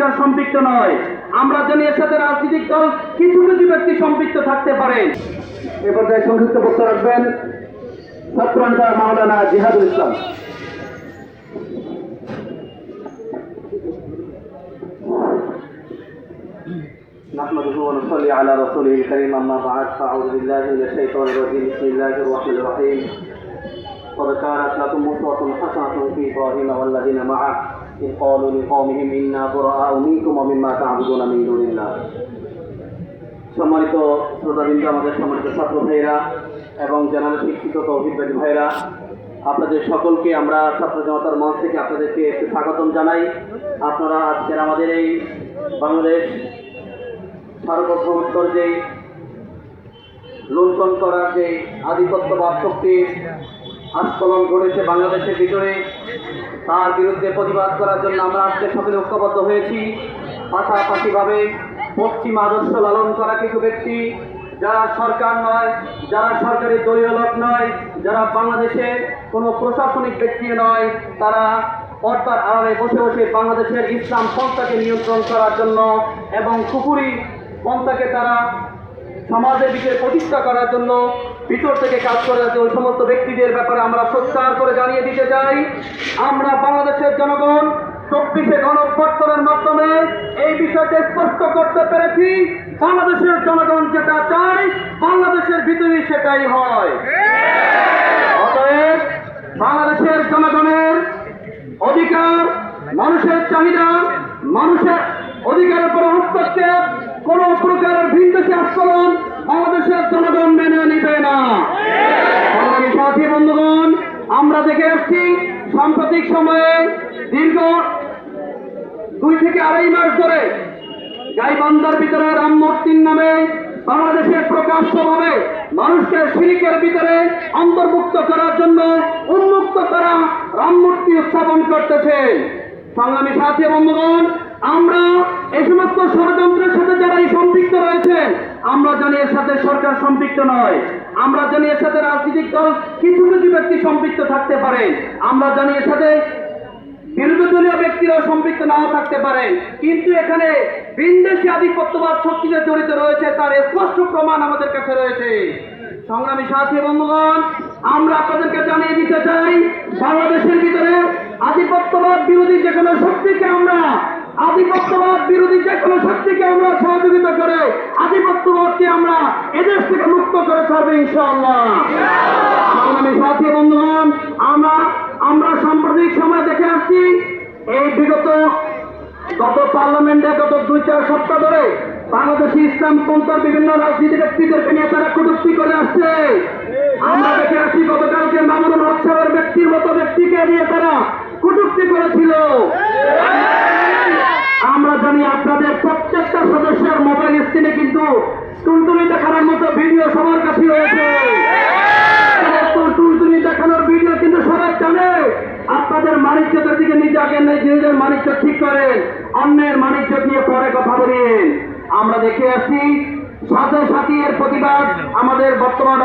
সরকার সম্পৃক্ত নয়। আমরা জানি এর সাথে রাজনৈতিক দল কিছু কিছু ব্যক্তি সম্পৃক্ত থাকতে পারেন। এ পর্যায়ে সংক্ষিপ্ত বক্তব্য রাখবেন ছাত্রনেতা মাওলানা জিহাদুল ইসলাম। نحمده ونصلي على رسوله الكريم أما بعد فأعوذ بالله من الشيطان الرجيم بسم الله الرحمن الرحيم قد كانت لكم أسوة حسنة في إبراهيم والذين معه إذ قالوا لقومهم إنا براء منكم ومما تعبدون من دون الله। সম্মানিত শ্রোতাবৃন্দ, আমাদের সম্মানিত ছাত্র ভাইরা এবং জানালে শিক্ষিত তৌহিদবাদী ভাইরা, আপনাদের সকলকে আমরা ছাত্র জনতার মঞ্চ থেকে আপনাদেরকে একটু স্বাগতম জানাই। আপনারা আজকের আমাদের এই বাংলাদেশ সার্বভৌমত্বর যে লুণ্ঠন করার যে আধিপত্যবাদ শক্তির আস্ফলন ঘটেছে বাংলাদেশের ভিতরে, তার বিরুদ্ধে প্রতিবাদ করার জন্য আমরা আজকে সকলে ঐক্যবদ্ধ হয়েছি। পাশাপাশিভাবে পশ্চিম আদর্শ লালন করা কিছু ব্যক্তি, যারা সরকার নয়, যারা সরকারি দলীয় লোক নয়, যারা বাংলাদেশের কোনো প্রশাসনিক ব্যক্তি নয়, তারা পর্দার আড়ালে বসে বসে বাংলাদেশের ইসলাম পন্থাকে নিয়ন্ত্রণ করার জন্য এবং কুফরি পন্থাকে তারা সমাজের ভিতরে প্রতিষ্ঠা করার জন্য ভিতর থেকে কাজ করে যাচ্ছে। ওই সমস্ত ব্যক্তিদের ব্যাপারে আমরা সোচ্চার করে জানিয়ে দিতে চাই, আমরা বাংলাদেশের জনগণ 24শে গণঅভ্যুত্থানের মাধ্যমে এই বিষয়টা স্পষ্ট করতে পেরেছি। বাংলাদেশের জনগণ যেটা চায় বাংলাদেশের ভিতরে সেটাই হয়। অতএব বাংলাদেশের জনগণের অধিকার, মানুষের চাহিদা, মানুষের অধিকারের উপর হস্তক্ষেপ, কোন প্রকারের ভিনদেশী আস্ফলন বাংলাদেশের জনগণ মেনে নিবে না। সংগ্রামী সাথী বন্ধুগণ, আমরা দেখে আসছি সাম্প্রতিক সময়ে দীর্ঘ 2 থেকে 2.5 মাস ধরে গাইবান্ধার ভিতরে রাম মূর্তির নামে বাংলাদেশে প্রকাশ্যভাবে মানুষকে শিরকের ভিতরে অন্তর্ভুক্ত করার জন্য উন্মুক্ত করা রাম মূর্তি স্থাপন করতেছে। সংগ্রামী সাথী বন্ধুগণ, আমরা এই সমস্ত ষড়যন্ত্রের সাথে যারাই সম্পৃক্ত রয়েছেন, আমরা জানি এর সাথে সরকার সম্পৃক্ত নয়। আমরা জানি এর সাথে রাজনৈতিক দল কিছু কিছু ব্যক্তি সম্পৃক্ত থাকতে পারেন। আমরা জানি এর সাথে বিরোধী দলীয় ব্যক্তিরাও সম্পৃক্ত নাও থাকতে পারেন, কিন্তু এখানে ভিনদেশী আধিপত্যবাদ শক্তিতে জড়িত রয়েছে তার স্পষ্ট প্রমাণ আমাদের কাছে রয়েছে। সংগ্রামী সাথী বন্ধুগণ, আমরা আপনাদেরকে জানিয়ে দিতে চাই, বাংলাদেশের ভিতরে আধিপত্যবাদ বিরোধী যে কোনো শক্তিকে আমরা সহযোগিতা করে আধিপত্যবাদকে আমরা এদেশ থেকে মুক্ত করে ছাড়বো ইনশাআল্লাহ। সংগ্রামী সাথী বন্ধুগণ, আমরা সাম্প্রতিক সময় দেখে আসছি, এই গত পার্লামেন্টে গত 2-4 সপ্তাহ ধরে বাংলাদেশি ইসলাম পন্থার বিভিন্ন রাজনীতি ব্যক্তিদেরকে নিয়ে তারা কটূক্তি করে আসছে। আমরা দেখে আসছি গতকালকে মামুনুল হক সাহেবের ব্যক্তির মতো ব্যক্তিকে নিয়ে তারা কটূক্তি করেছিল। আমরা জানি আপনাদের প্রত্যেকটা সদস্যের মোবাইল স্ক্রিনে কিন্তু টুনটুনি দেখানোর মতো ভিডিও সবার কাছে রয়েছে। টুনটুনি দেখানোর ভিডিও কিন্তু সবাই জানে। আপনাদের মানিজ্যের দিকে নিজে আগে নিজেদের মানিজ্য ঠিক করেন, অন্যের মানিজ্য নিয়ে পরে কথা বলেন। আমরা দেখে আসছি সাথে সাথে এর প্রতিবাদ আমাদের বর্তমান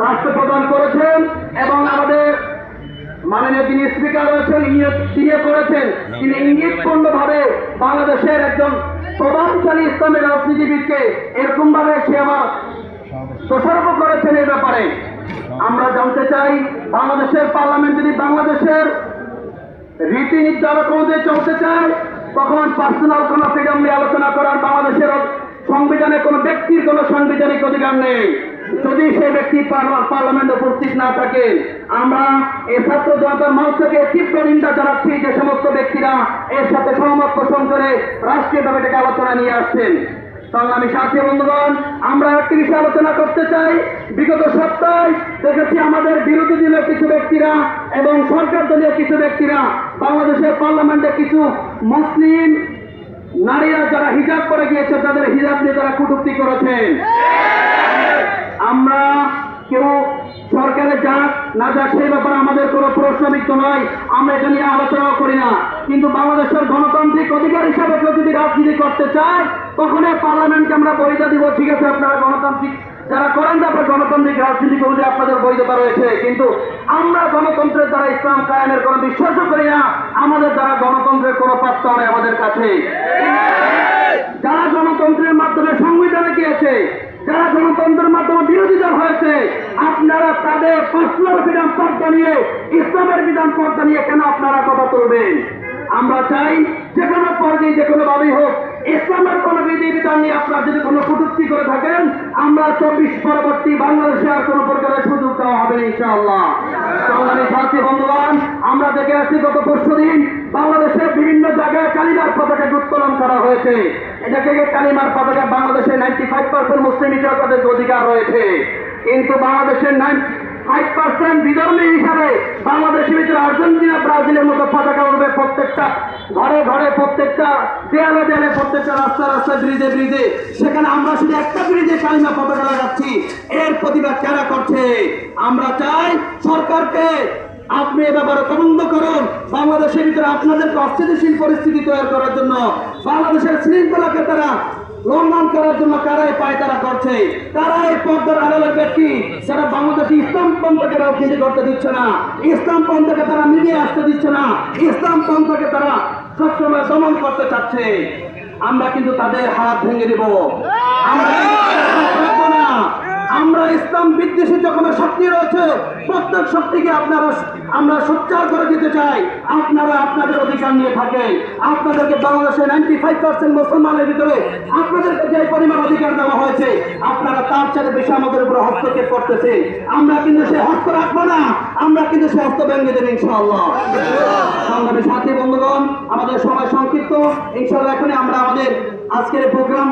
রাষ্ট্রপ্রধান করেছেন এবং আমাদের মাননীয় যিনি স্পিকার রয়েছেন তিনি করেছেন। তিনি ইঙ্গিতপূর্ণভাবে বাংলাদেশের একজন প্রভাবশালী ইসলামী রাজনীতিবিদকে এরকম ভাবে সে আবার দোষারোপ করেছেন। এই ব্যাপারে আমরা জানতে চাই, বাংলাদেশের পার্লামেন্ট যদি বাংলাদেশের রীতি নির্ধারক অনুযায়ী চলতে চায়, তখন পার্সোনাল কোন ফ্রিডম নিয়ে আলোচনা করার বাংলাদেশের সংবিধানে কোনো ব্যক্তির কোনো সাংবিধানিক অধিকার নেই। যদি সেই ব্যক্তি পার্লামেন্টে উপস্থিত না থাকে, আমরা এই ছাত্র জনতার মঞ্চ থেকে তীব্র নিন্দা জানাচ্ছি যে সমস্ত ব্যক্তিরা এর সাথে সহমত পোষণ করে রাষ্ট্রীয়ভাবে এটাকে আলোচনা নিয়ে আসছেন। সংগ্রামী সাথী বন্ধুগণ, আমরা একটি বিষয়ে আলোচনা করতে চাই। বিগত সপ্তাহে দেখেছি আমাদের বিরোধী দলীয় কিছু ব্যক্তিরা এবং সরকার দলীয় কিছু ব্যক্তিরা বাংলাদেশের পার্লামেন্টে কিছু মুসলিম নারীরা যারা হিজাব করে গিয়েছে তাদের হিজাব নিয়ে তারা কটূক্তি করেছেন। আমরা কেউ সরকারে যাক না যাক সেই ব্যাপারে আমাদের কোনো প্রশ্নবিদ্ধ নয়, আমরা এটা নিয়ে আলোচনাও করি না। কিন্তু বাংলাদেশের গণতান্ত্রিক অধিকার হিসাবে কেউ যদি রাজনীতি করতে চায়, তখন পার্লামেন্টকে আমরা বৈধ দিব, ঠিক আছে আপনারা গণতান্ত্রিক যারা করেন আপনার গণতান্ত্রিক রাজনীতি করলে আপনাদের বৈধতা রয়েছে, কিন্তু আমরা গণতন্ত্রের দ্বারা ইসলাম কায়েমের কোনো বিশ্বাসও করি না। আমাদের দ্বারা গণতন্ত্রের কোনো পাত্তা নেই আমাদের কাছে। যারা গণতন্ত্রের মাধ্যমে সংবিধানে গিয়েছে, যারা গণতন্ত্রের মাধ্যমে বিরোধিতা হয়েছে, আপনারা তাদের পার্সোনাল বিধান পর্দা নিয়ে, ইসলামের বিধান পর্দা নিয়ে কেন আপনারা কথা তুলবেন? আমরা চাই যে কোনো পর্যায়ে যে কোনো ভাবেই হোক ইসলামের কোন বিধিবিধান নিয়ে আপনারা যদি কোনো কটূক্তি করে থাকেন, আমরা 24 পরবর্তী বাংলাদেশে আর কোনো প্রকারের সুযোগ দেওয়া হবে না ইনশাআল্লাহ। সংগ্রামী সাথী বন্ধুগণ, আমরা দেখে আসছি গত পরশুদিন বাংলাদেশের বিভিন্ন জায়গায় কালিমার পতাকা উত্তোলন করা হয়েছে। এটাকে কালিমার পতাকা বাংলাদেশের 95% মুসলিম হিসেবে তাদের অধিকার রয়েছে, কিন্তু বাংলাদেশের 5% বিধর্মী হিসাবে বাংলাদেশের ভিতরে আর্জেন্টিনা ব্রাজিলের মতো পতাকা উঠবে প্রত্যেকটা ঘরে ঘরে, প্রত্যেকটা দেয়ালে দেয়ালে, প্রত্যেকটা রাস্তায় ব্রিজে ব্রিজে। সেখানে আমরা শুধু একটা ব্রিজে কালিমা পতাকা লাগাচ্ছি। এর প্রতিবাদ কারা করছে? আমরা চাই সরকারকে আপনি এ ব্যাপারে তদন্ত করুন। বাংলাদেশের ভিতরে আপনাদেরকে অস্থিতিশীল পরিস্থিতি তৈরি করার জন্য, বাংলাদেশের শৃঙ্খলাকে তারা লঙ্ঘন করার জন্য কারাই পায়তারা করছে। তারা এই পর্দার আড়ালের ব্যক্তি যারা বাংলাদেশে ইসলাম পন্থাকে রাজনীতি করতে দিচ্ছে না, ইসলাম পন্থাকে তারা মিলিয়ে আসতে দিচ্ছে না, ইসলাম পন্থাকে তারা সবসময় দমন করতে চাচ্ছে। আমরা কিন্তু তাদের হাত ভেঙে দেব। আমরা ইসলাম বিদ্বেষী যখন শক্তি রয়েছে, প্রত্যেক শক্তিকে আমরা সোচ্চার করে দিতে চাই। আপনারা আপনাদের অধিকার নিয়ে থাকেন। আপনাদেরকে বাংলাদেশের 95% মুসলমানের ভিতরে আপনাদেরকে যে পরিমাণ অধিকার দেওয়া হয়েছে, আপনারা তার চাইতে বেশি আমাদের উপরে হস্তক্ষেপ করতেছে। আমরা কিন্তু সে হস্ত রাখবো না, আমরা কিন্তু সে হস্ত ভেঙে দেব ইনশাআল্লাহ। সংগ্রামী সাথী বন্ধুগণ, আমাদের সময় সংক্ষিপ্ত। ইনশাআল্লাহ এখানে আমরা আমাদের আজকের প্রোগ্রাম